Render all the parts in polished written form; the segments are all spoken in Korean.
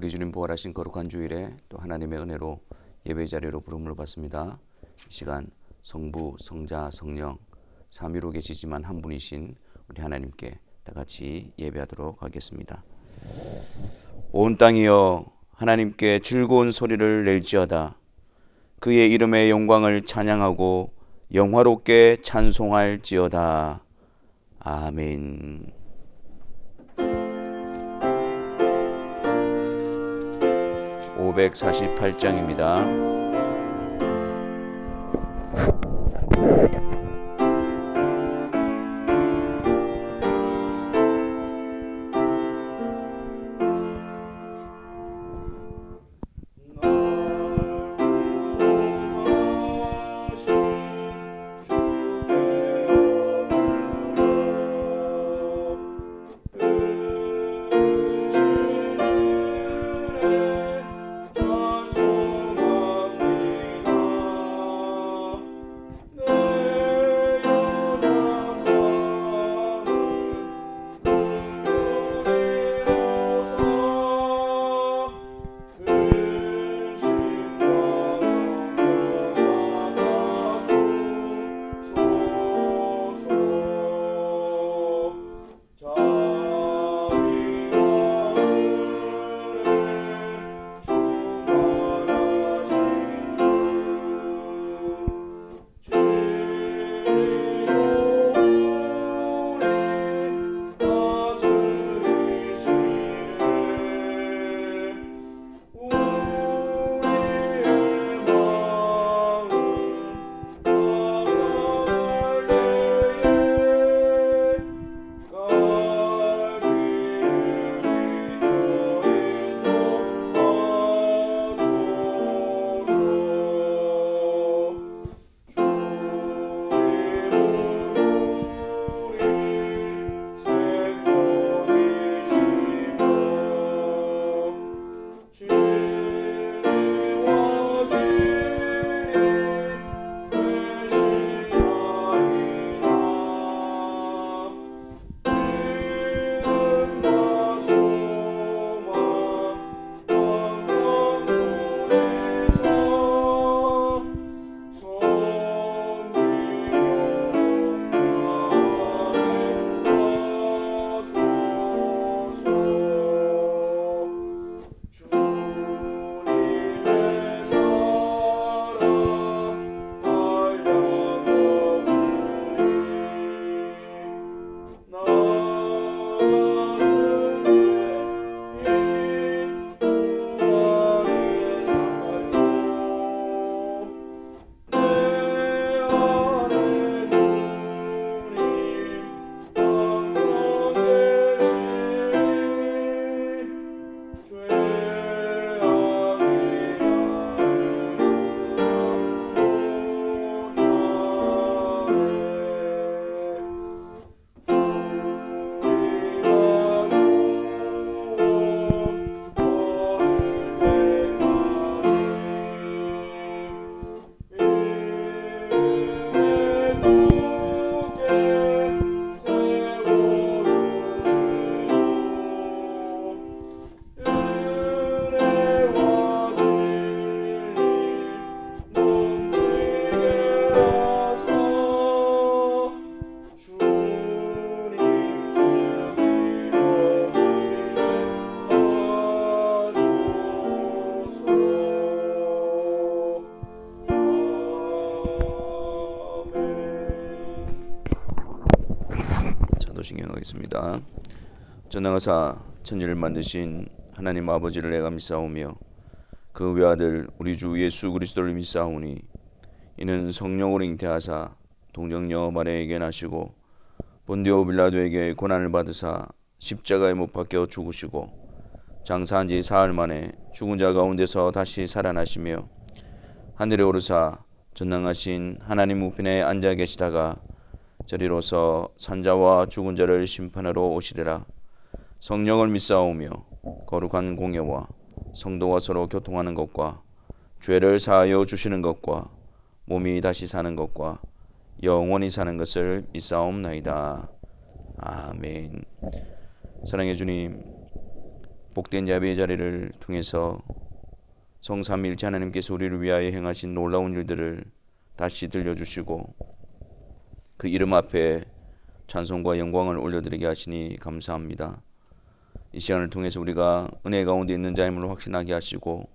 우리 주님 부활하신 거룩한 주일에 또 하나님의 은혜로 예배 자리로 부름을 받습니다. 이 시간 성부, 성자, 성령 삼위로 계시지만 한 분이신 우리 하나님께 다 같이 예배하도록 하겠습니다. 온 땅이여 하나님께 즐거운 소리를 낼지어다. 그의 이름의 영광을 찬양하고 영화롭게 찬송할지어다. 아멘. 548장입니다. 신경하겠습니다. 전능하사 천지를 만드신 하나님 아버지를 내가 믿사오며 그 외아들 우리 주 예수 그리스도를 믿사오니 이는 성령으로 잉태하사 동정녀 마리아에게 나시고 본디오 빌라도에게 고난을 받으사 십자가에 못 박혀 죽으시고 장사한 지 사흘 만에 죽은 자 가운데서 다시 살아나시며 하늘에 오르사 전능하신 하나님 우편에 앉아 계시다가 저리로서 산자와 죽은 자를 심판하러 오시리라. 성령을 믿사오며 거룩한 공예와 성도와 서로 교통하는 것과 죄를 사하여 주시는 것과 몸이 다시 사는 것과 영원히 사는 것을 믿사옵나이다. 아멘. 사랑의 주님, 복된 자비의 자리를 통해서 성삼위일체 하나님께서 우리를 위하여 행하신 놀라운 일들을 다시 들려주시고 그 이름 앞에 찬송과 영광을 올려드리게 하시니 감사합니다. 이 시간을 통해서 우리가 은혜 가운데 있는 자임을 확신하게 하시고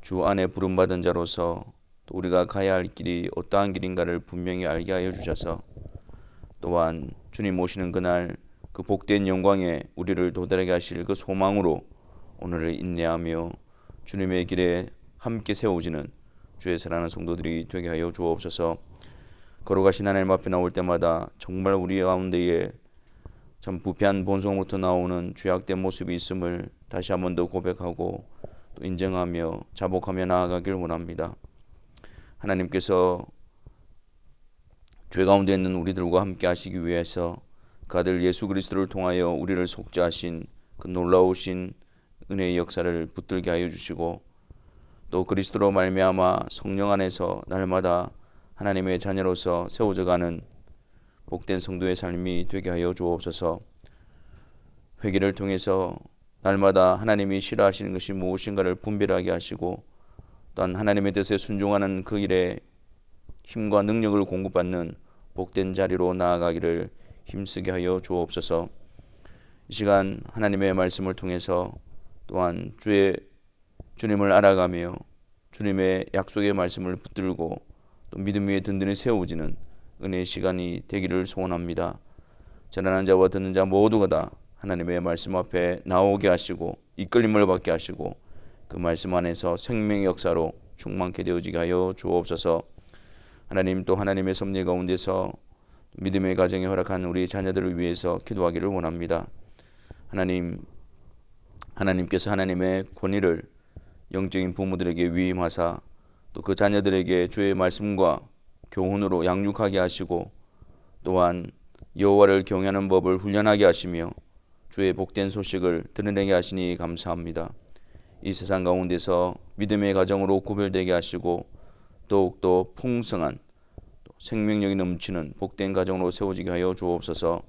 주 안에 부름받은 자로서 또 우리가 가야 할 길이 어떠한 길인가를 분명히 알게 하여 주셔서 또한 주님 오시는 그날 그 복된 영광에 우리를 도달하게 하실 그 소망으로 오늘을 인내하며 주님의 길에 함께 세워지는 주의 사랑하는 성도들이 되게 하여 주옵소서. 걸어가신 하나님 앞에 나올 때마다 정말 우리 가운데에 참 부패한 본성으로부터 나오는 죄악된 모습이 있음을 다시 한 번 더 고백하고 또 인정하며 자복하며 나아가길 원합니다. 하나님께서 죄 가운데 있는 우리들과 함께 하시기 위해서 그 아들 예수 그리스도를 통하여 우리를 속죄하신 그 놀라우신 은혜의 역사를 붙들게 하여 주시고 또 그리스도로 말미암아 성령 안에서 날마다 하나님의 자녀로서 세워져가는 복된 성도의 삶이 되게 하여 주옵소서. 회개를 통해서 날마다 하나님이 싫어하시는 것이 무엇인가를 분별하게 하시고 또한 하나님의 뜻에 순종하는 그 일에 힘과 능력을 공급받는 복된 자리로 나아가기를 힘쓰게 하여 주옵소서. 이 시간 하나님의 말씀을 통해서 또한 주님을 알아가며 주님의 약속의 말씀을 붙들고 또 믿음 위에 든든히 세워지는 은혜의 시간이 되기를 소원합니다. 전하는 자와 듣는 자 모두가 다 하나님의 말씀 앞에 나오게 하시고 이끌림을 받게 하시고 그 말씀 안에서 생명의 역사로 충만케 되어지게 하여 주옵소서. 하나님 또 하나님의 섭리 가운데서 믿음의 가정에 허락한 우리 자녀들을 위해서 기도하기를 원합니다. 하나님께서 하나님의 권위를 영적인 부모들에게 위임하사 또 그 자녀들에게 주의 말씀과 교훈으로 양육하게 하시고 또한 여호와를 경외하는 법을 훈련하게 하시며 주의 복된 소식을 드러내게 하시니 감사합니다. 이 세상 가운데서 믿음의 가정으로 구별되게 하시고 더욱더 풍성한 생명력이 넘치는 복된 가정으로 세워지게 하여 주옵소서.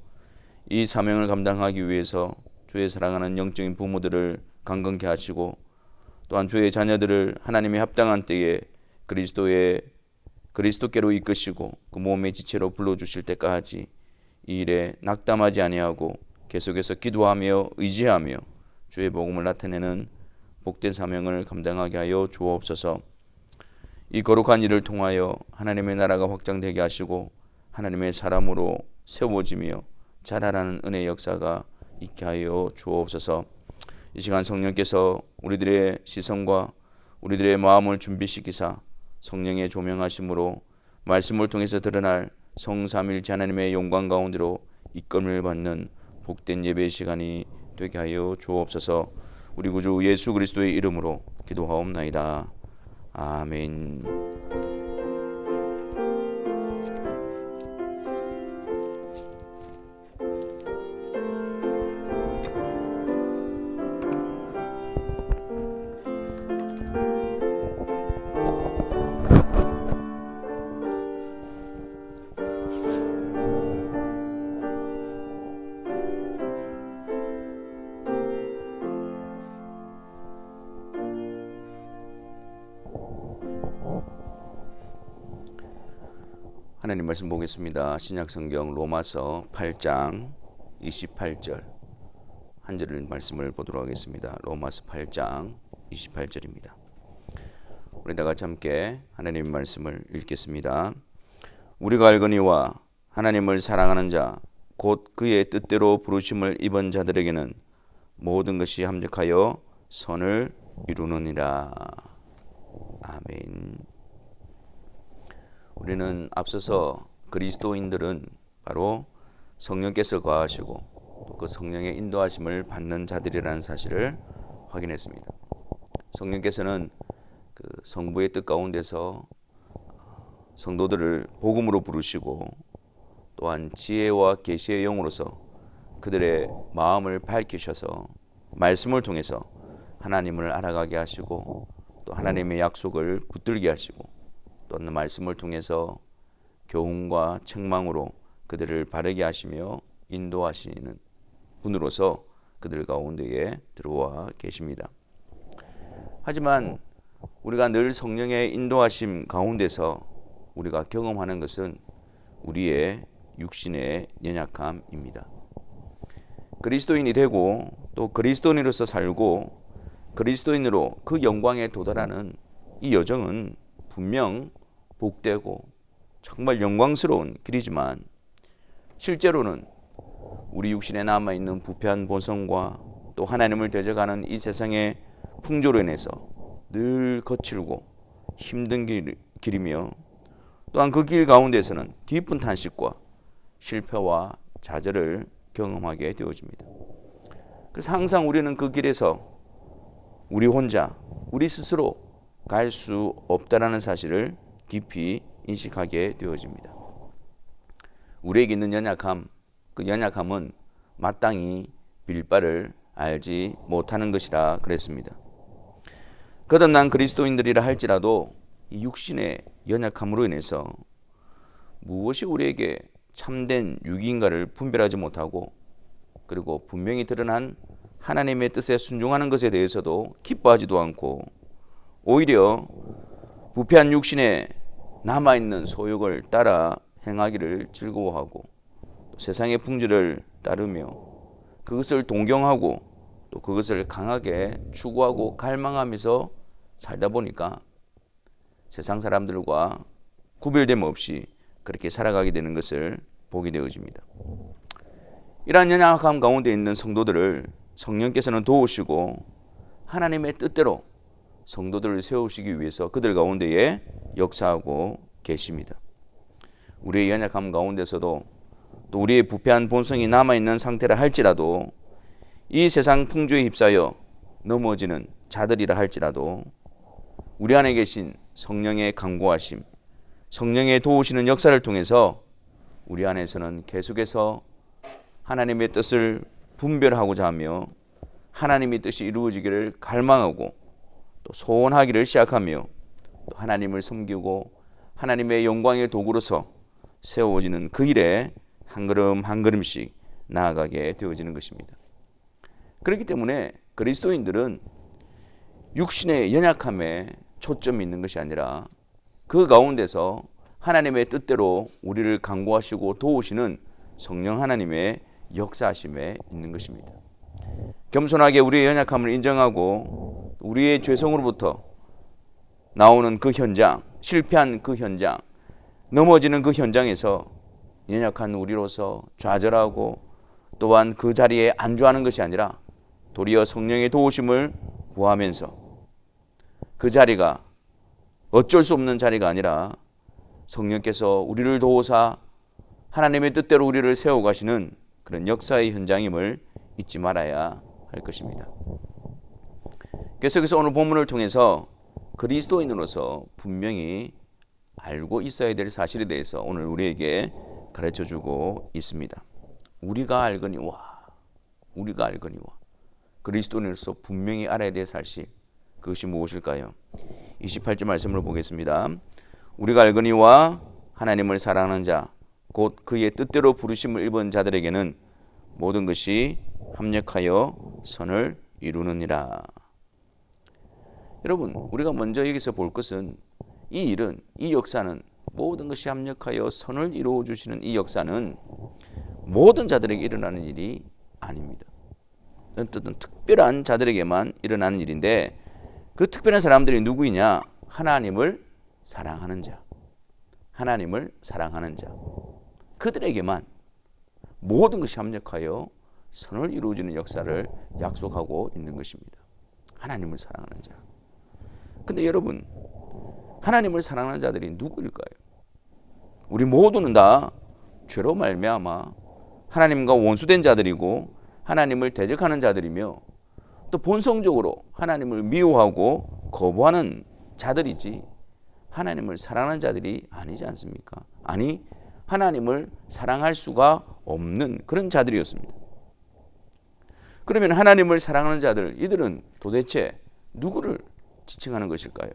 이 사명을 감당하기 위해서 주의 사랑하는 영적인 부모들을 강건케 하시고 또한 주의 자녀들을 하나님의 합당한 때에 그리스도께로 이끄시고 그 몸의 지체로 불러주실 때까지 이 일에 낙담하지 아니하고 계속해서 기도하며 의지하며 주의 복음을 나타내는 복된 사명을 감당하게 하여 주옵소서. 이 거룩한 일을 통하여 하나님의 나라가 확장되게 하시고 하나님의 사람으로 세워지며 자라나는 은혜의 역사가 있게 하여 주옵소서. 이 시간 성령께서 우리들의 시선과 우리들의 마음을 준비시키사 성령의 조명하심으로 말씀을 통해서 드러날 성삼일체 하나님의 영광 가운데로 이끌림을 받는 복된 예배의 시간이 되게 하여 주옵소서. 우리 구주 예수 그리스도의 이름으로 기도하옵나이다. 아멘. 하나님 말씀 보겠습니다. 신약성경 로마서 8장 28절 한 절을 말씀을 보도록 하겠습니다. 로마서 8장 28절입니다. 우리 다 같이 함께 하나님의 말씀을 읽겠습니다. 우리가 알거니와 하나님을 사랑하는 자 곧 그의 뜻대로 부르심을 입은 자들에게는 모든 것이 합력하여 선을 이루느니라. 아멘. 우리는 앞서서 그리스도인들은 바로 성령께서 거하시고 또 그 성령의 인도하심을 받는 자들이라는 사실을 확인했습니다. 성령께서는 그 성부의 뜻 가운데서 성도들을 복음으로 부르시고 또한 지혜와 계시의 영으로서 그들의 마음을 밝히셔서 말씀을 통해서 하나님을 알아가게 하시고 또 하나님의 약속을 붙들게 하시고 또 말씀을 통해서 교훈과 책망으로 그들을 바르게 하시며 인도하시는 분으로서 그들 가운데에 들어와 계십니다. 하지만 우리가 늘 성령의 인도하심 가운데서 우리가 경험하는 것은 우리의 육신의 연약함입니다. 그리스도인이 되고 또 그리스도인으로서 살고 그리스도인으로 그 영광에 도달하는 이 여정은 분명 복되고 정말 영광스러운 길이지만 실제로는 우리 육신에 남아있는 부패한 본성과 또 하나님을 대적하는 이 세상의 풍조로 인해서 늘 거칠고 힘든 길이며 또한 그 길 가운데서는 깊은 탄식과 실패와 좌절을 경험하게 되어집니다. 그래서 항상 우리는 그 길에서 우리 혼자, 우리 스스로 갈 수 없다라는 사실을 깊이 인식하게 되어집니다. 우리에게 있는 연약함, 그 연약함은 마땅히 빌 바를 알지 못하는 것이라 그랬습니다. 거듭난 그리스도인들이라 할지라도 이 육신의 연약함으로 인해서 무엇이 우리에게 참된 유익인가를 분별하지 못하고 그리고 분명히 드러난 하나님의 뜻에 순종하는 것에 대해서도 기뻐하지도 않고 오히려 부패한 육신에 남아있는 소욕을 따라 행하기를 즐거워하고 또 세상의 풍조를 따르며 그것을 동경하고 또 그것을 강하게 추구하고 갈망하면서 살다 보니까 세상 사람들과 구별됨 없이 그렇게 살아가게 되는 것을 보게 되어집니다. 이러한 연약함 가운데 있는 성도들을 성령께서는 도우시고 하나님의 뜻대로 성도들을 세우시기 위해서 그들 가운데에 역사하고 계십니다. 우리의 연약함 가운데서도 또 우리의 부패한 본성이 남아있는 상태라 할지라도 이 세상 풍조에 휩싸여 넘어지는 자들이라 할지라도 우리 안에 계신 성령의 강구하심, 성령의 도우시는 역사를 통해서 우리 안에서는 계속해서 하나님의 뜻을 분별하고자 하며 하나님의 뜻이 이루어지기를 갈망하고 또 소원하기를 시작하며 또 하나님을 섬기고 하나님의 영광의 도구로서 세워지는 그 일에 한 걸음 한 걸음씩 나아가게 되어지는 것입니다. 그렇기 때문에 그리스도인들은 육신의 연약함에 초점이 있는 것이 아니라 그 가운데서 하나님의 뜻대로 우리를 강구하시고 도우시는 성령 하나님의 역사하심에 있는 것입니다. 겸손하게 우리의 연약함을 인정하고 우리의 죄성으로부터 나오는 그 현장, 실패한 그 현장, 넘어지는 그 현장에서 연약한 우리로서 좌절하고 또한 그 자리에 안주하는 것이 아니라 도리어 성령의 도우심을 구하면서 그 자리가 어쩔 수 없는 자리가 아니라 성령께서 우리를 도우사 하나님의 뜻대로 우리를 세워가시는 그런 역사의 현장임을 잊지 말아야 할 것입니다. 계속해서 오늘 본문을 통해서 그리스도인으로서 분명히 알고 있어야 될 사실에 대해서 오늘 우리에게 가르쳐주고 있습니다. 우리가 알거니와 그리스도인으로서 분명히 알아야 될 사실, 그것이 무엇일까요? 28절 말씀을 보겠습니다. 우리가 알거니와 하나님을 사랑하는 자 곧 그의 뜻대로 부르심을 입은 자들에게는 모든 것이 합력하여 선을 이루느니라. 여러분, 우리가 먼저 여기서 볼 것은 이 일은, 이 역사는, 모든 것이 합력하여 선을 이루어 주시는 이 역사는 모든 자들에게 일어나는 일이 아닙니다. 어떤 특별한 자들에게만 일어나는 일인데 그 특별한 사람들이 누구이냐? 하나님을 사랑하는 자. 하나님을 사랑하는 자. 그들에게만 모든 것이 합력하여 선을 이루어주는 역사를 약속하고 있는 것입니다. 하나님을 사랑하는 자. 근데 여러분, 하나님을 사랑하는 자들이 누구일까요? 우리 모두는 다 죄로 말미암아 하나님과 원수된 자들이고 하나님을 대적하는 자들이며 또 본성적으로 하나님을 미워하고 거부하는 자들이지 하나님을 사랑하는 자들이 아니지 않습니까? 아니, 하나님을 사랑할 수가 없는 그런 자들이었습니다. 그러면 하나님을 사랑하는 자들, 이들은 도대체 누구를 지칭하는 것일까요?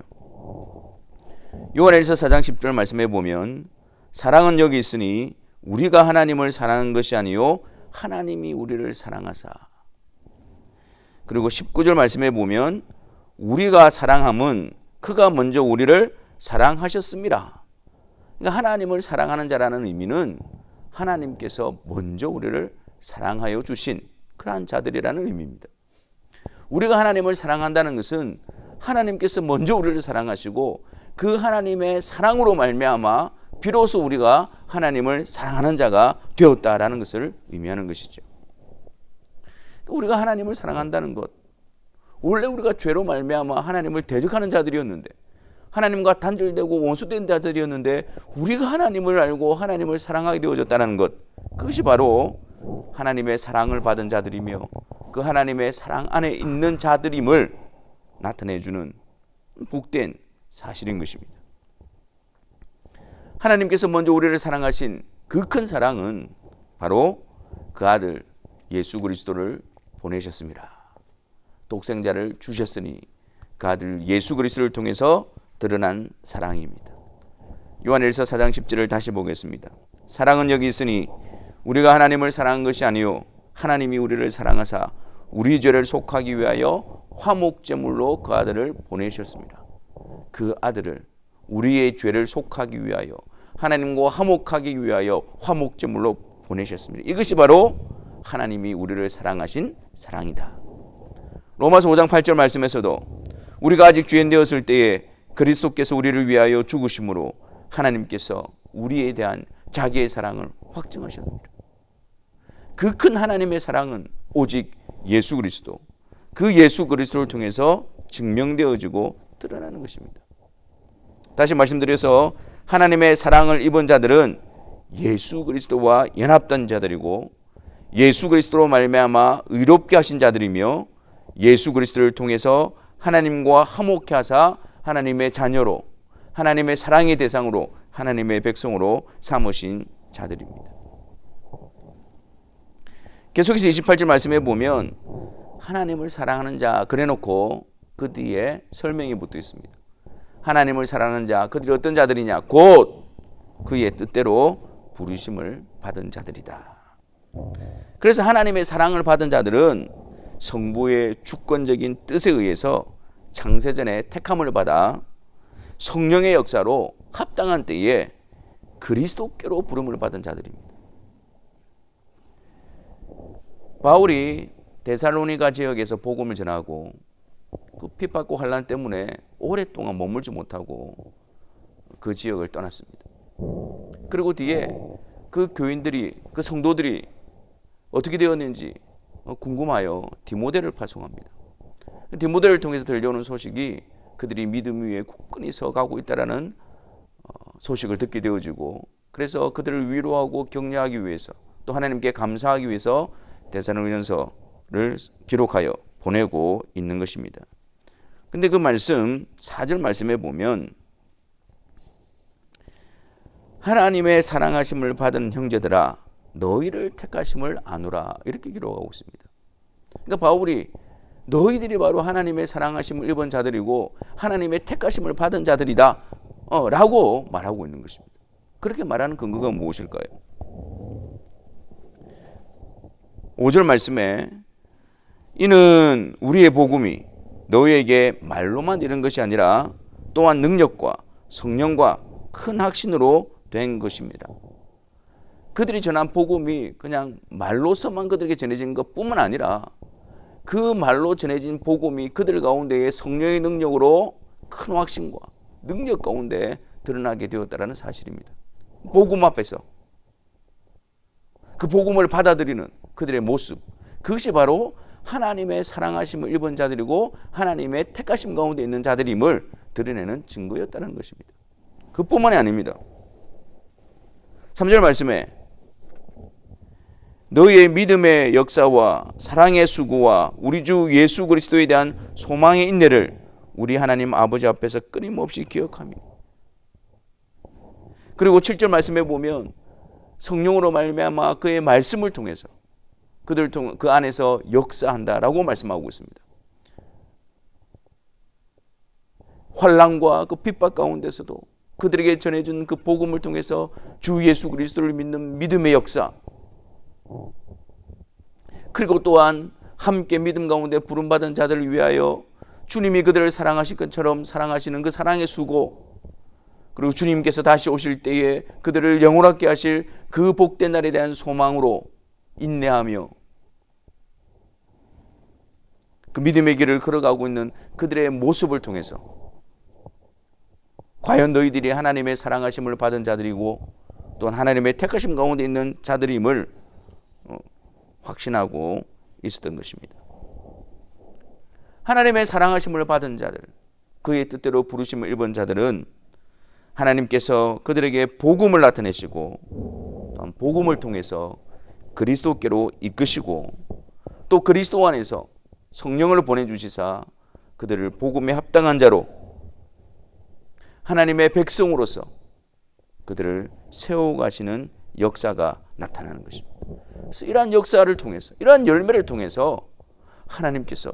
요한일서 4장 10절 말씀해 보면 사랑은 여기 있으니 우리가 하나님을 사랑한 것이 아니요 하나님이 우리를 사랑하사. 그리고 19절 말씀에 보면 우리가 사랑함은 그가 먼저 우리를 사랑하셨습니다. 그러니까 하나님을 사랑하는 자라는 의미는 하나님께서 먼저 우리를 사랑하여 주신 그러한 자들이라는 의미입니다. 우리가 하나님을 사랑한다는 것은 하나님께서 먼저 우리를 사랑하시고 그 하나님의 사랑으로 말미암아 비로소 우리가 하나님을 사랑하는 자가 되었다라는 것을 의미하는 것이죠. 우리가 하나님을 사랑한다는 것, 원래 우리가 죄로 말미암아 하나님을 대적하는 자들이었는데, 하나님과 단절되고 원수된 자들이었는데 우리가 하나님을 알고 하나님을 사랑하게 되어졌다는 것, 그것이 바로 하나님의 사랑을 받은 자들이며 그 하나님의 사랑 안에 있는 자들임을 나타내주는 복된 사실인 것입니다. 하나님께서 먼저 우리를 사랑하신 그 큰 사랑은 바로 그 아들 예수 그리스도를 보내셨습니다. 독생자를 주셨으니 그 아들 예수 그리스도를 통해서 드러난 사랑입니다. 요한일서 4장 10절을 다시 보겠습니다. 사랑은 여기 있으니 우리가 하나님을 사랑한 것이 아니요 하나님이 우리를 사랑하사 우리 죄를 속하기 위하여 화목제물로 그 아들을 보내셨습니다. 그 아들을 우리의 죄를 속하기 위하여 하나님과 화목하기 위하여 화목제물로 보내셨습니다. 이것이 바로 하나님이 우리를 사랑하신 사랑이다. 로마서 5장 8절 말씀에서도 우리가 아직 죄인 되었을 때에 그리스도께서 우리를 위하여 죽으심으로 하나님께서 우리에 대한 자기의 사랑을 확증하셨습니다. 그 큰 하나님의 사랑은 오직 예수 그리스도, 그 예수 그리스도를 통해서 증명되어지고 드러나는 것입니다. 다시 말씀드려서 하나님의 사랑을 입은 자들은 예수 그리스도와 연합된 자들이고 예수 그리스도로 말미암아 의롭게 하신 자들이며 예수 그리스도를 통해서 하나님과 화목케 하사 하나님의 자녀로, 하나님의 사랑의 대상으로, 하나님의 백성으로 삼으신 자들입니다. 계속해서 28절 말씀에 보면 하나님을 사랑하는 자 그래놓고 그 뒤에 설명이 붙어 있습니다. 하나님을 사랑하는 자 그들이 어떤 자들이냐, 곧 그의 뜻대로 부르심을 받은 자들이다. 그래서 하나님의 사랑을 받은 자들은 성부의 주권적인 뜻에 의해서 창세전에 택함을 받아 성령의 역사로 합당한 때에 그리스도께로 부름을 받은 자들입니다. 바울이 데살로니가 지역에서 복음을 전하고 그 핍박과 환난 때문에 오랫동안 머물지 못하고 그 지역을 떠났습니다. 그리고 뒤에 그 교인들이, 그 성도들이 어떻게 되었는지 궁금하여 디모데를 파송합니다. 디모데를 통해서 들려오는 소식이 그들이 믿음 위에 굳건히 서가고 있다라는 소식을 듣게 되어지고, 그래서 그들을 위로하고 격려하기 위해서 또 하나님께 감사하기 위해서 데살로니가서를 기록하여 보내고 있는 것입니다. 근데 그 말씀 4절 말씀에 보면 하나님의 사랑하심을 받은 형제들아 너희를 택하심을 아노라 이렇게 기록하고 있습니다. 그러니까 바울이 너희들이 바로 하나님의 사랑하심을 입은 자들이고 하나님의 택하심을 받은 자들이다 라고 말하고 있는 것입니다. 그렇게 말하는 근거가 무엇일까요? 5절 말씀에 이는 우리의 복음이 너희에게 말로만 이른 것이 아니라 또한 능력과 성령과 큰 확신으로 된 것입니다. 그들이 전한 복음이 그냥 말로서만 그들에게 전해진 것뿐만 아니라 그 말로 전해진 복음이 그들 가운데에 성령의 능력으로 큰 확신과 능력 가운데 드러나게 되었다는 사실입니다. 복음 앞에서 그 복음을 받아들이는 그들의 모습, 그것이 바로 하나님의 사랑하심을 입은 자들이고 하나님의 택하심 가운데 있는 자들임을 드러내는 증거였다는 것입니다. 그뿐만이 아닙니다. 3절 말씀에 너희의 믿음의 역사와 사랑의 수고와 우리 주 예수 그리스도에 대한 소망의 인내를 우리 하나님 아버지 앞에서 끊임없이 기억하며, 그리고 7절 말씀에 보면 성령으로 말미암아 그의 말씀을 통해서 그 안에서 역사한다라고 말씀하고 있습니다. 환난과 그 핍박 가운데서도 그들에게 전해준 그 복음을 통해서 주 예수 그리스도를 믿는 믿음의 역사, 그리고 또한 함께 믿음 가운데 부름받은 자들을 위하여 주님이 그들을 사랑하실 것처럼 사랑하시는 그 사랑의 수고, 그리고 주님께서 다시 오실 때에 그들을 영원하게 하실 그 복된 날에 대한 소망으로 인내하며 그 믿음의 길을 걸어가고 있는 그들의 모습을 통해서 과연 너희들이 하나님의 사랑하심을 받은 자들이고 또한 하나님의 택하심 가운데 있는 자들임을 확신하고 있었던 것입니다. 하나님의 사랑하심을 받은 자들, 그의 뜻대로 부르심을 입은 자들은 하나님께서 그들에게 복음을 나타내시고 또한 복음을 통해서 그리스도께로 이끄시고 또 그리스도 안에서 성령을 보내주시사 그들을 복음에 합당한 자로 하나님의 백성으로서 그들을 세워가시는 역사가 나타나는 것입니다. 그래서 이러한 역사를 통해서, 이러한 열매를 통해서 하나님께서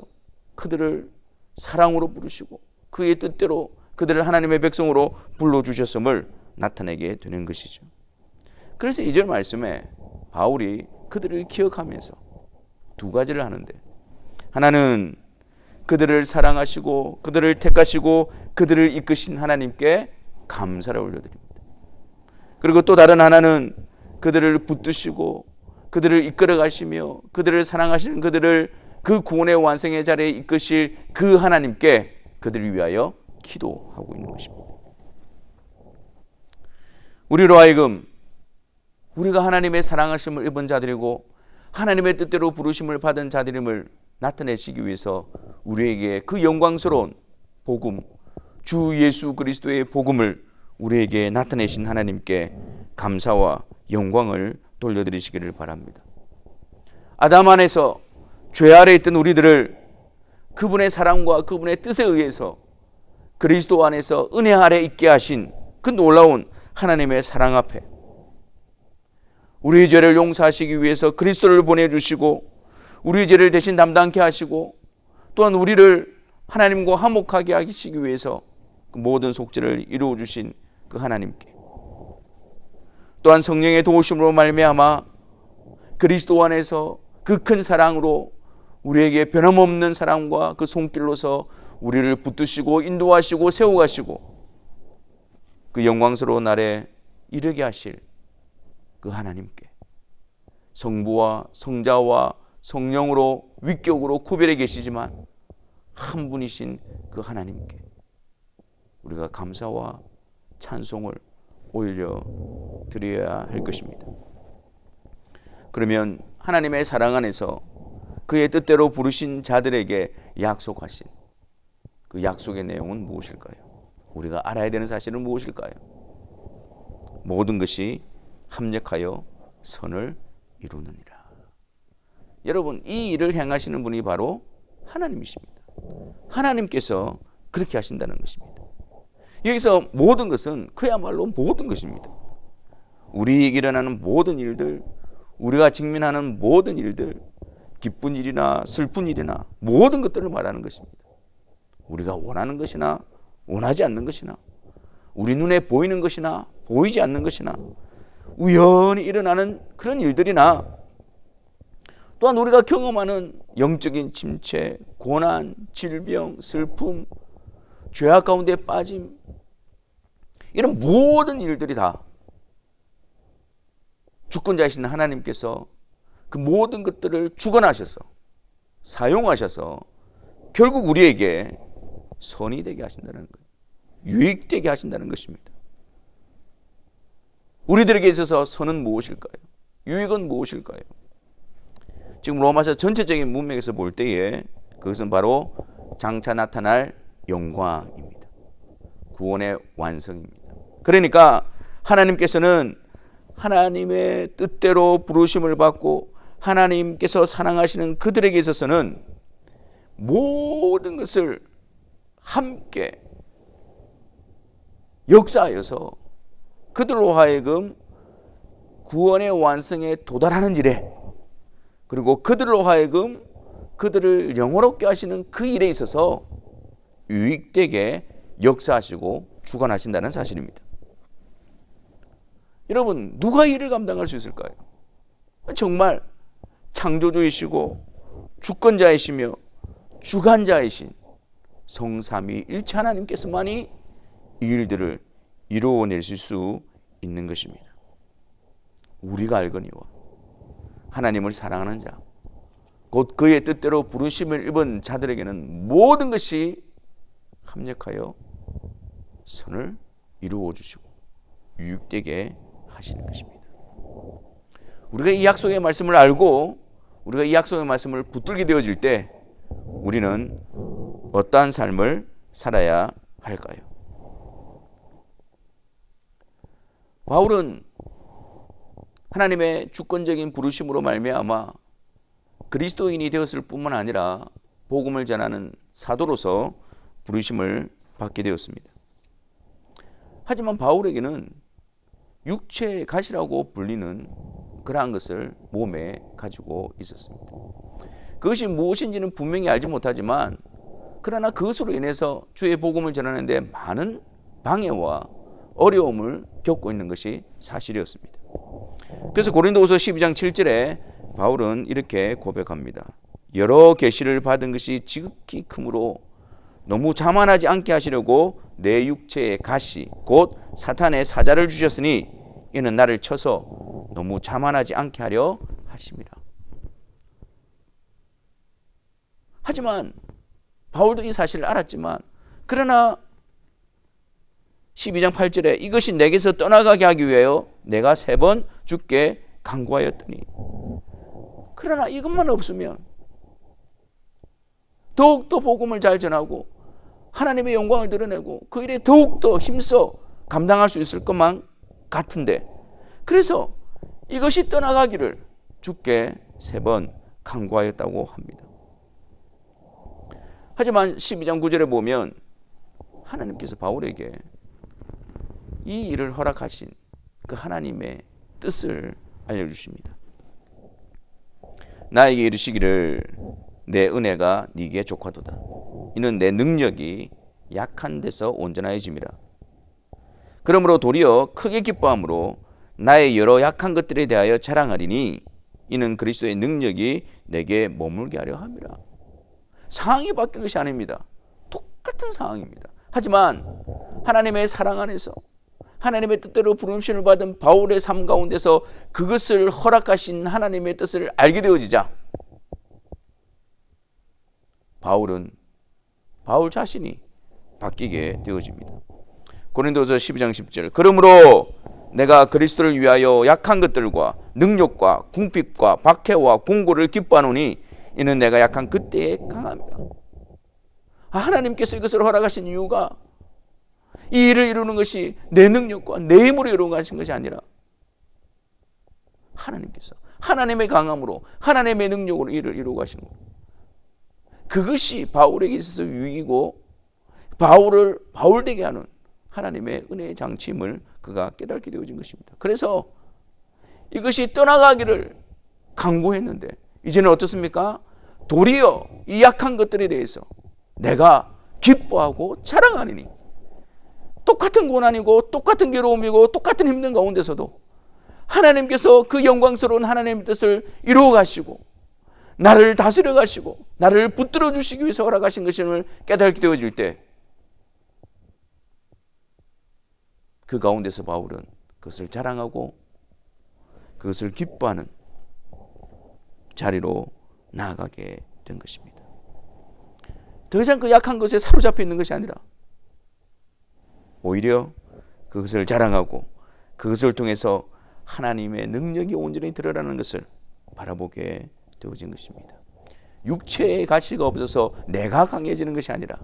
그들을 사랑으로 부르시고 그의 뜻대로 그들을 하나님의 백성으로 불러주셨음을 나타내게 되는 것이죠. 그래서 2절 말씀에 바울이 그들을 기억하면서 두 가지를 하는데, 하나는 그들을 사랑하시고 그들을 택하시고 그들을 이끄신 하나님께 감사를 올려드립니다. 그리고 또 다른 하나는 그들을 붙드시고 그들을 이끌어 가시며 그들을 사랑하시는 그들을 그 구원의 완성의 자리에 이끄실 그 하나님께 그들을 위하여 기도하고 있는 것입니다. 우리로 하여금 우리가 하나님의 사랑하심을 입은 자들이고 하나님의 뜻대로 부르심을 받은 자들임을 나타내시기 위해서 우리에게 그 영광스러운 복음, 주 예수 그리스도의 복음을 우리에게 나타내신 하나님께 감사와 영광을 돌려드리시기를 바랍니다. 아담 안에서 죄 아래 있던 우리들을 그분의 사랑과 그분의 뜻에 의해서 그리스도 안에서 은혜 아래 있게 하신 그 놀라운 하나님의 사랑 앞에 우리의 죄를 용서하시기 위해서 그리스도를 보내주시고 우리의 죄를 대신 담당케 하시고 또한 우리를 하나님과 화목하게 하시기 위해서 그 모든 속죄를 이루어 주신 그 하나님께, 또한 성령의 도우심으로 말미암아 그리스도 안에서 그 큰 사랑으로 우리에게 변함없는 사랑과 그 손길로서 우리를 붙드시고 인도하시고 세워가시고 그 영광스러운 날에 이르게 하실 그 하나님께, 성부와 성자와 성령으로 위격으로 구별해 계시지만 한 분이신 그 하나님께 우리가 감사와 찬송을 올려드려야 할 것입니다. 그러면 하나님의 사랑 안에서 그의 뜻대로 부르신 자들에게 약속하신 그 약속의 내용은 무엇일까요? 우리가 알아야 되는 사실은 무엇일까요? 모든 것이 합력하여 선을 이루느니라. 여러분, 이 일을 행하시는 분이 바로 하나님이십니다. 하나님께서 그렇게 하신다는 것입니다. 여기서 모든 것은 그야말로 모든 것입니다. 우리에게 일어나는 모든 일들, 우리가 직면하는 모든 일들, 기쁜 일이나 슬픈 일이나 모든 것들을 말하는 것입니다. 우리가 원하는 것이나 원하지 않는 것이나 우리 눈에 보이는 것이나 보이지 않는 것이나 우연히 일어나는 그런 일들이나 또한 우리가 경험하는 영적인 침체, 고난, 질병, 슬픔, 죄악 가운데 빠짐, 이런 모든 일들이 다 주권자이신 하나님께서 그 모든 것들을 주관하셔서 사용하셔서 결국 우리에게 선이 되게 하신다는 거예요. 유익되게 하신다는 것입니다. 우리들에게 있어서 선은 무엇일까요? 유익은 무엇일까요? 지금 로마서 전체적인 문맥에서 볼 때에 그것은 바로 장차 나타날 영광입니다. 구원의 완성입니다. 그러니까 하나님께서는 하나님의 뜻대로 부르심을 받고 하나님께서 사랑하시는 그들에게 있어서는 모든 것을 함께 역사하여서 그들로 하여금 구원의 완성에 도달하는 일에, 그리고 그들로 하여금 그들을 영원롭게 하시는 그 일에 있어서 유익되게 역사하시고 주관하신다는 사실입니다. 여러분, 누가 이 일을 감당할 수 있을까요? 정말 창조주이시고 주권자이시며 주관자이신 성삼위일체 하나님께서만이 이 일들을 이루어내실 수 있는 것입니다. 우리가 알거니와 하나님을 사랑하는 자, 곧 그의 뜻대로 부르심을 입은 자들에게는 모든 것이 합력하여 선을 이루어 주시고 유익되게 하시는 것입니다. 우리가 이 약속의 말씀을 알고 우리가 이 약속의 말씀을 붙들게 되어질 때 우리는 어떠한 삶을 살아야 할까요? 바울은 하나님의 주권적인 부르심으로 말미암아 그리스도인이 되었을 뿐만 아니라 복음을 전하는 사도로서 부르심을 받게 되었습니다. 하지만 바울에게는 육체의 가시라고 불리는 그러한 것을 몸에 가지고 있었습니다. 그것이 무엇인지는 분명히 알지 못하지만 그러나 그것으로 인해서 주의 복음을 전하는데 많은 방해와 어려움을 겪고 있는 것이 사실이었습니다. 그래서 고린도후서 12장 7절에 바울은 이렇게 고백합니다. 여러 계시를 받은 것이 지극히 크므로 너무 자만하지 않게 하시려고 내 육체의 가시 곧 사탄의 사자를 주셨으니 이는 나를 쳐서 너무 자만하지 않게 하려 하심이라. 하지만 바울도 이 사실을 알았지만 그러나 12장 8절에 이것이 내게서 떠나가게 하기 위하여 내가 3번 주께 간구하였더니, 그러나 이것만 없으면 더욱더 복음을 잘 전하고 하나님의 영광을 드러내고 그 일에 더욱더 힘써 감당할 수 있을 것만 같은데, 그래서 이것이 떠나가기를 주께 3번 간구하였다고 합니다. 하지만 12장 9절에 보면 하나님께서 바울에게 이 일을 허락하신 그 하나님의 뜻을 알려주십니다. 나에게 이르시기를 내 은혜가 네게 족하도다. 이는 내 능력이 약한 데서 온전하여짐이라. 그러므로 도리어 크게 기뻐함으로 나의 여러 약한 것들에 대하여 자랑하리니 이는 그리스도의 능력이 내게 머물게 하려 함이라. 상황이 바뀐 것이 아닙니다. 똑같은 상황입니다. 하지만 하나님의 사랑 안에서 하나님의 뜻대로 부르심을 받은 바울의 삶 가운데서 그것을 허락하신 하나님의 뜻을 알게 되어지자 바울 자신이 바뀌게 되어집니다. 고린도서 12장 10절 그러므로 내가 그리스도를 위하여 약한 것들과 능력과 궁핍과 박해와 공고를 기뻐하노니 이는 내가 약한 그때에 강함이라. 하나님께서 이것을 허락하신 이유가 이 일을 이루는 것이 내 능력과 내 힘으로 이루어가신 것이 아니라 하나님께서 하나님의 강함으로 하나님의 능력으로 일을 이루어가신 것. 그것이 바울에게 있어서 유익이고 바울을 바울되게 하는 하나님의 은혜의 장치임을 그가 깨닫게 되어진 것입니다. 그래서 이것이 떠나가기를 강구했는데 이제는 어떻습니까? 도리어 이 약한 것들에 대해서 내가 기뻐하고 자랑하리니, 똑같은 고난이고 똑같은 괴로움이고 똑같은 힘든 가운데서도 하나님께서 그 영광스러운 하나님의 뜻을 이루어 가시고 나를 다스려 가시고 나를 붙들어 주시기 위해서 허락하신 것임을 깨닫게 되어질 때 그 가운데서 바울은 그것을 자랑하고 그것을 기뻐하는 자리로 나아가게 된 것입니다. 더 이상 그 약한 것에 사로잡혀 있는 것이 아니라 오히려 그것을 자랑하고 그것을 통해서 하나님의 능력이 온전히 드러나는 것을 바라보게 되어진 것입니다. 육체의 가시가 없어서 내가 강해지는 것이 아니라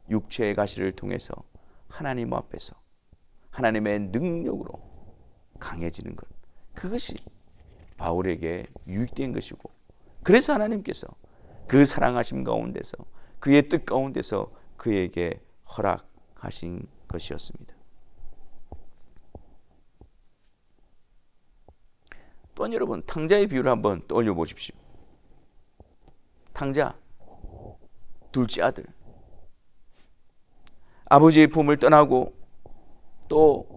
육체의 가시를 통해서 하나님 앞에서 하나님의 능력으로 강해지는 것, 그것이 바울에게 유익된 것이고, 그래서 하나님께서 그 사랑하심 가운데서 그의 뜻 가운데서 그에게 허락하신 것이었습니다. 또한 여러분, 탕자의 비유를 한번 떠올려 보십시오. 탕자, 둘째 아들, 아버지의 품을 떠나고 또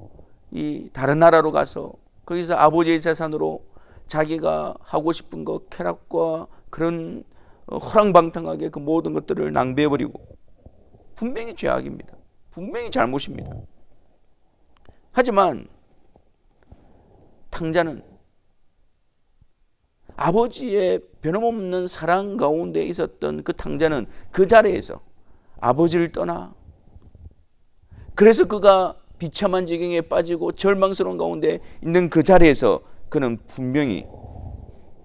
이 다른 나라로 가서 거기서 아버지의 재산으로 자기가 하고 싶은 것, 쾌락과 그런 허랑방탕하게 그 모든 것들을 낭비해버리고, 분명히 죄악입니다. 분명히 잘못입니다. 하지만 탕자는 아버지의 변함없는 사랑 가운데 있었던 그 탕자는 그 자리에서 아버지를 떠나, 그래서 그가 비참한 지경에 빠지고 절망스러운 가운데 있는 그 자리에서 그는 분명히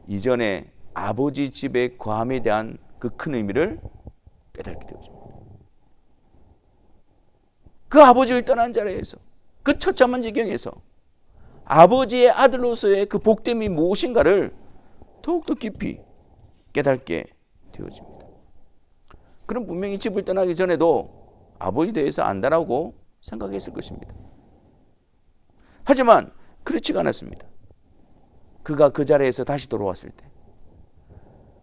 이전에 아버지 집의 과함에 대한 그 큰 의미를 깨닫게 되었습니다. 그 아버지를 떠난 자리에서, 그 처참한 지경에서 아버지의 아들로서의 그 복됨이 무엇인가를 더욱더 깊이 깨닫게 되어집니다. 그럼 분명히 집을 떠나기 전에도 아버지에 대해서 안다라고 생각했을 것입니다. 하지만 그렇지가 않았습니다. 그가 그 자리에서 다시 돌아왔을 때,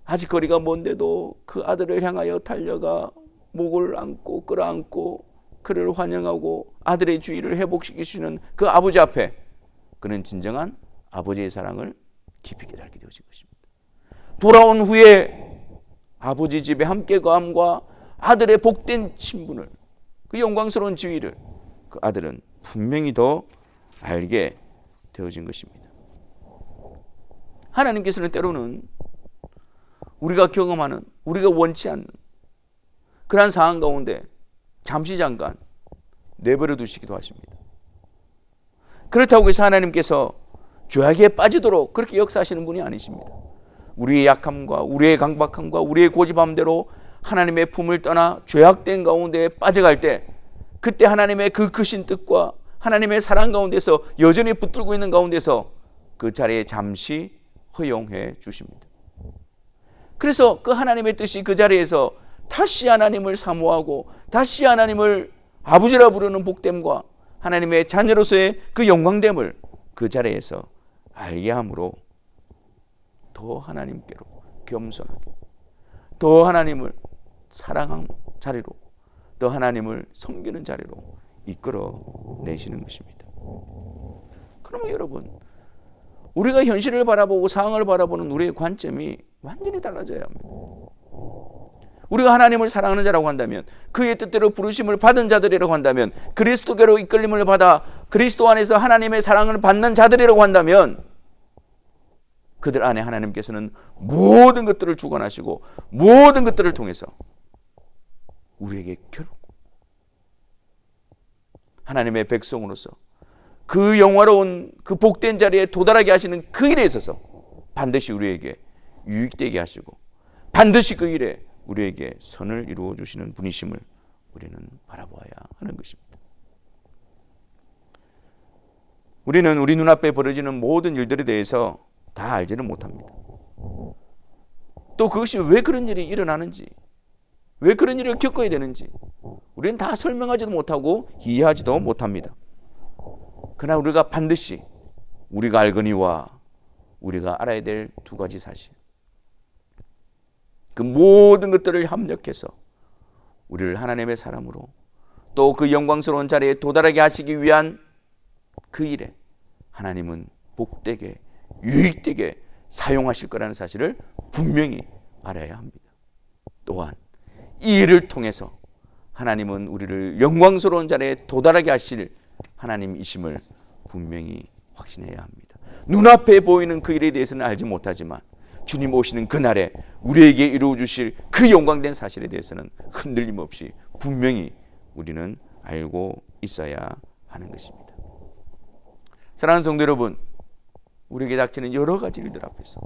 아직 거리가 먼데도 그 아들을 향하여 달려가 목을 안고 끌어안고 그를 환영하고 아들의 주의를 회복시키시는 그 아버지 앞에 그는 진정한 아버지의 사랑을 깊이 깨닫게 되어진 것입니다. 돌아온 후에 아버지 집에 함께 거함과 아들의 복된 친분을, 그 영광스러운 지위를 그 아들은 분명히 더 알게 되어진 것입니다. 하나님께서는 때로는 우리가 경험하는, 우리가 원치 않는 그러한 상황 가운데 잠시 잠깐 내버려 두시기도 하십니다. 그렇다고 해서 하나님께서 죄악에 빠지도록 그렇게 역사하시는 분이 아니십니다. 우리의 약함과 우리의 강박함과 우리의 고집함대로 하나님의 품을 떠나 죄악된 가운데 빠져갈 때, 그때 하나님의 그 크신 뜻과 하나님의 사랑 가운데서 여전히 붙들고 있는 가운데서 그 자리에 잠시 허용해 주십니다. 그래서 그 하나님의 뜻이 그 자리에서 다시 하나님을 사모하고 다시 하나님을 아버지라 부르는 복됨과 하나님의 자녀로서의 그 영광됨을 그 자리에서 알게 함으로 더 하나님께로 겸손하게, 더 하나님을 사랑하는 자리로, 더 하나님을 섬기는 자리로 이끌어 내시는 것입니다. 그러면 여러분, 우리가 현실을 바라보고 상황을 바라보는 우리의 관점이 완전히 달라져야 합니다. 우리가 하나님을 사랑하는 자라고 한다면, 그의 뜻대로 부르심을 받은 자들이라고 한다면, 그리스도께로 이끌림을 받아 그리스도 안에서 하나님의 사랑을 받는 자들이라고 한다면, 그들 안에 하나님께서는 모든 것들을 주관하시고 모든 것들을 통해서 우리에게 결국 하나님의 백성으로서 그 영화로운 그 복된 자리에 도달하게 하시는 그 일에 있어서 반드시 우리에게 유익되게 하시고 반드시 그 일에 우리에게 선을 이루어 주시는 분이심을 우리는 바라보아야 하는 것입니다. 우리는 우리 눈앞에 벌어지는 모든 일들에 대해서 다 알지는 못합니다. 또 그것이 왜 그런 일이 일어나는지, 왜 그런 일을 겪어야 되는지 우리는 다 설명하지도 못하고 이해하지도 못합니다. 그러나 우리가 반드시 우리가 알거니와 우리가 알아야 될 두 가지 사실, 그 모든 것들을 합력해서 우리를 하나님의 사람으로 또 그 영광스러운 자리에 도달하게 하시기 위한 그 일에 하나님은 복되게 유익되게 사용하실 거라는 사실을 분명히 알아야 합니다. 또한 이 일을 통해서 하나님은 우리를 영광스러운 자리에 도달하게 하실 하나님이심을 분명히 확신해야 합니다. 눈앞에 보이는 그 일에 대해서는 알지 못하지만 주님 오시는 그날에 우리에게 이루어 주실 그 영광된 사실에 대해서는 흔들림 없이 분명히 우리는 알고 있어야 하는 것입니다. 사랑하는 성도 여러분, 우리에게 닥치는 여러 가지 일들 앞에서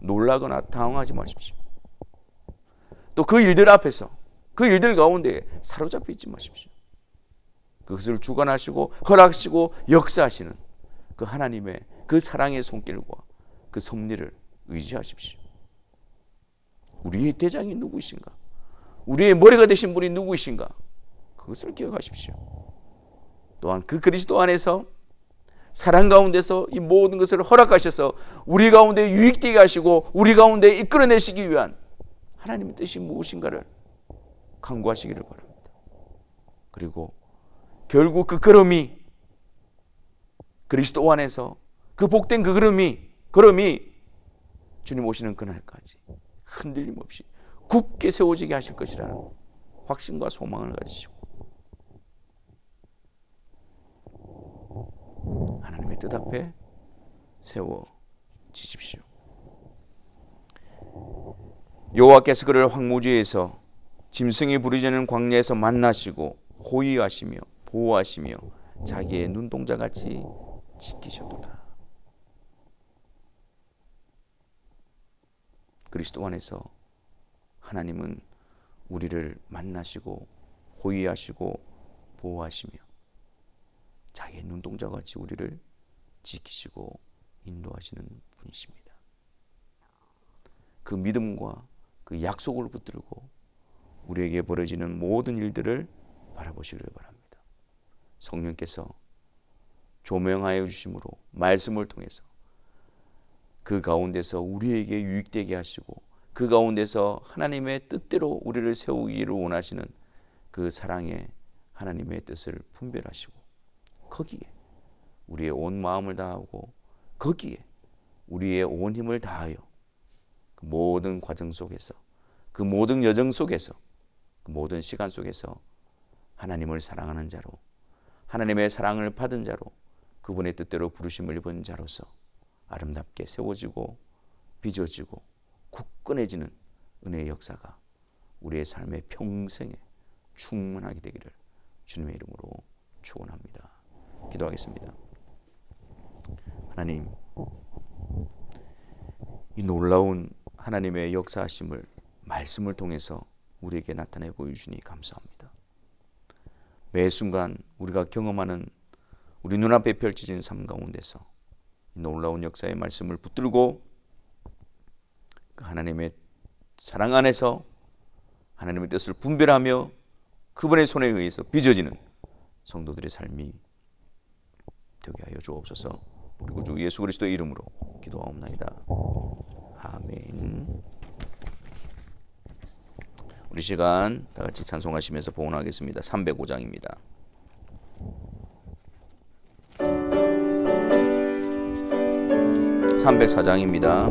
놀라거나 당황하지 마십시오. 또 그 일들 앞에서, 그 일들 가운데 사로잡혀 있지 마십시오. 그것을 주관하시고 허락하시고 역사하시는 그 하나님의 그 사랑의 손길과 그 섭리를 의지하십시오. 우리의 대장이 누구이신가? 우리의 머리가 되신 분이 누구이신가? 그것을 기억하십시오. 또한 그 그리스도 안에서 사랑 가운데서 이 모든 것을 허락하셔서 우리 가운데 유익되게 하시고 우리 가운데 이끌어내시기 위한 하나님의 뜻이 무엇인가를 간구하시기를 바랍니다. 그리고 결국 그 걸음이, 그리스도 안에서 그 복된 그 걸음이 주님 오시는 그날까지 흔들림 없이 굳게 세워지게 하실 것이라는 확신과 소망을 가지시고 하나님의 뜻 앞에 세워지십시오. 여호와께서 그를 황무지에서 짐승이 부르짖는 광야에서 만나시고 호위하시며 보호하시며 자기의 눈동자같이 지키셨도다. 그리스도 안에서 하나님은 우리를 만나시고 호위하시고 보호하시며 자기의 눈동자같이 우리를 지키시고 인도하시는 분이십니다. 그 믿음과 그 약속을 붙들고 우리에게 벌어지는 모든 일들을 바라보시기를 바랍니다. 성령께서 조명하여 주심으로 말씀을 통해서 그 가운데서 우리에게 유익되게 하시고 그 가운데서 하나님의 뜻대로 우리를 세우기를 원하시는 그 사랑의 하나님의 뜻을 분별하시고 거기에 우리의 온 마음을 다하고 거기에 우리의 온 힘을 다하여 그 모든 과정 속에서 그 모든 여정 속에서 그 모든 시간 속에서 하나님을 사랑하는 자로 하나님의 사랑을 받은 자로 그분의 뜻대로 부르심을 입은 자로서 아름답게 세워지고 빚어지고 굳건해지는 은혜의 역사가 우리의 삶의 평생에 충만하게 되기를 주님의 이름으로 축원합니다. 기도하겠습니다. 하나님, 이 놀라운 하나님의 역사하심을 말씀을 통해서 우리에게 나타내 보여주시니 감사합니다. 매 순간 우리가 경험하는 우리 눈앞에 펼쳐진 삶 가운데서 이 놀라운 역사의 말씀을 붙들고 그 하나님의 사랑 안에서 하나님의 뜻을 분별하며 그분의 손에 의해서 빚어지는 성도들의 삶이 되게 하여 주옵소서. 우리 구주 예수 그리스도의 이름으로 기도하옵나이다. 아멘. 우리 시간 다 같이 찬송하시면서 봉헌하겠습니다. 305장입니다. (304장입니다)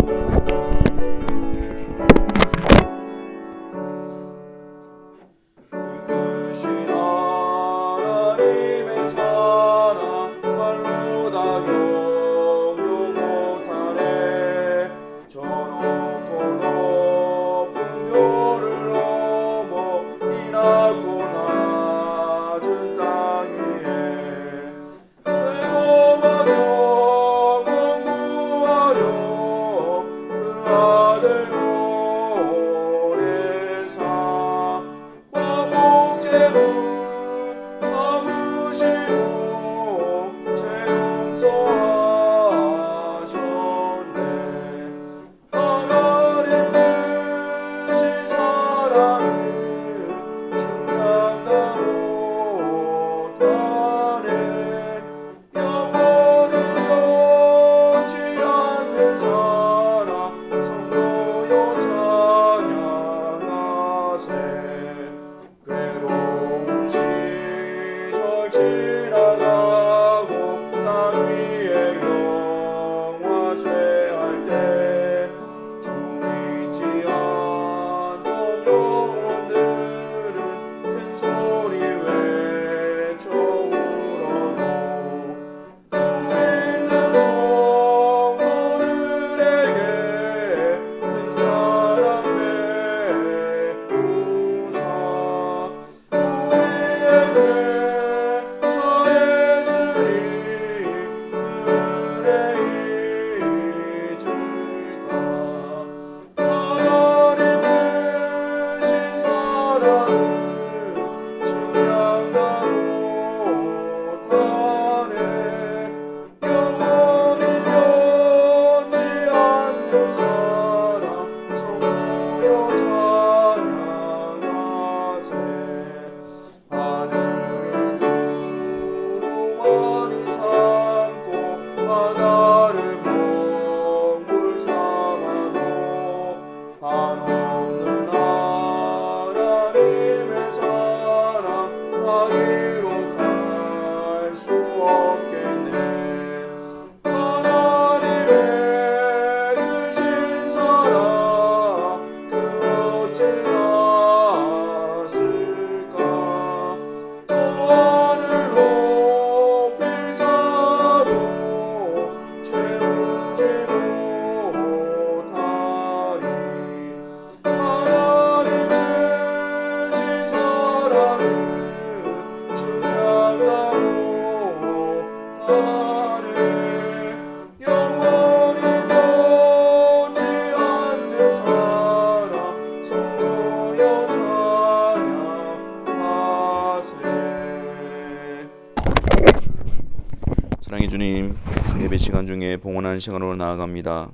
사랑의 주님, 예배 시간 중에 봉헌하는 시간으로 나아갑니다.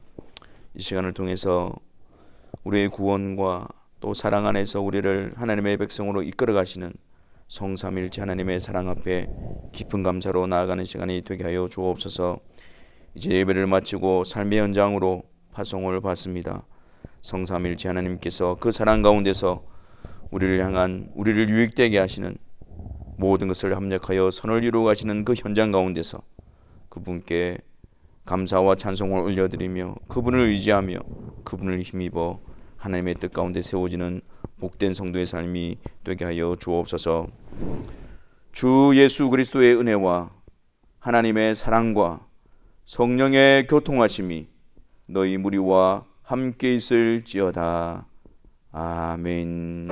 이 시간을 통해서 우리의 구원과 또 사랑 안에서 우리를 하나님의 백성으로 이끌어 가시는 성삼일체 하나님의 사랑 앞에 깊은 감사로 나아가는 시간이 되게 하여 주옵소서. 이제 예배를 마치고 삶의 현장으로 파송을 받습니다. 성삼일체 하나님께서 그 사랑 가운데서 우리를 향한, 우리를 유익되게 하시는 모든 것을 합력하여 선을 이루어 가시는 그 현장 가운데서 그분께 감사와 찬송을 올려드리며 그분을 의지하며 그분을 힘입어 하나님의 뜻 가운데 세워지는 복된 성도의 삶이 되게 하여 주옵소서. 주 예수 그리스도의 은혜와 하나님의 사랑과 성령의 교통하심이 너희 무리와 함께 있을지어다. 아멘.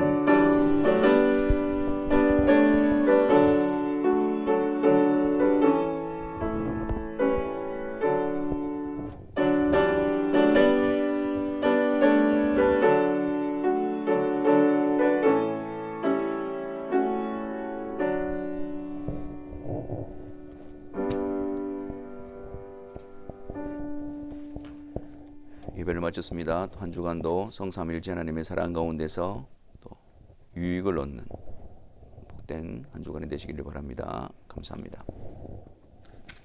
예배를 마쳤습니다. 한 주간도 성삼일체 하나님의 사랑 가운데서 또 유익을 얻는 복된 한 주간이 되시기를 바랍니다. 감사합니다.